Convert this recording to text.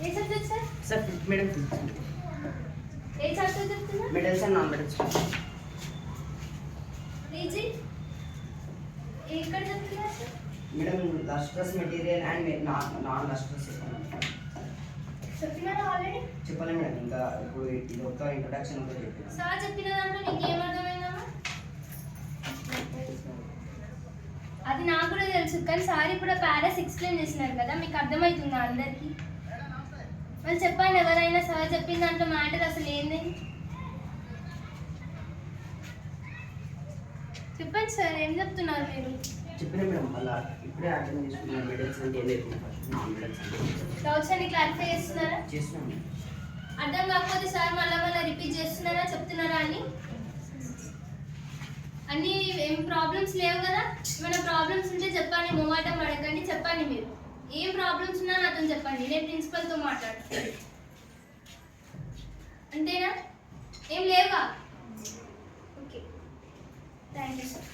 ఏ subject sir? Sir fifth madam fifth. ఏ chapter చెప్తున్నా? Metals and non metals. రీజీ ఎక్కడ చెప్తున్నా sir? Madam lustrous material and non lustrous చెప్పినారా ఆల్రెడీ? చెప్పలే మేడం, ఇంకా ఇప్పుడు ఇది ఒక ఇంట్రొడక్షన్ ఉందో చెప్పాను. సార్ చెప్పిన దాంట్లో నీకు ఏం అర్థమైందమ్మా? అది నాకు కూడా తెలుసు, కానీ సార్ ఇప్పుడు పారాస్ ఎక్స్ప్లెయిన్ చేసినారు కదా, మీకు అర్థమవుతుందా అందరికీ? వాళ్ళు చెప్పండి, ఎవరైనా సార్ చెప్పిన దాంట్లో మ్యాటర్ అసలు ఏంది చెప్పండి సార్, ఏం చెప్తున్నారు మీరు? చెప్పిన మేడం, అలా ఇప్పుడే అటెండ్ చేసుకున్నాను. మెటల్స్ అంటే ఏం లేదు, ఫస్ట్ నాన్ మెటల్స్ అంటే డౌట్స్ అన్ని క్లారిఫై చేస్తున్నారా? చేస్తున్నాం మేడం. అర్థం కాకపోతే సార్ మళ్ళీ రిపీట్ చేస్తున్నారా, చెప్తున్నారా అని? అన్ని ఏం ప్రాబ్లమ్స్ లేవు కదా? ఏమైనా ప్రాబ్లమ్స్ ఉంటే చెప్పండి, మొమాటం అడగండి, చెప్పండి. మీరు ఏం ప్రాబ్లమ్స్ ఉన్నా నాతో చెప్పండి, నేను ప్రిన్సిపల్తో మాట్లాడతాను. అంతేనా? ఏం లేవా? Okay, thank you sir.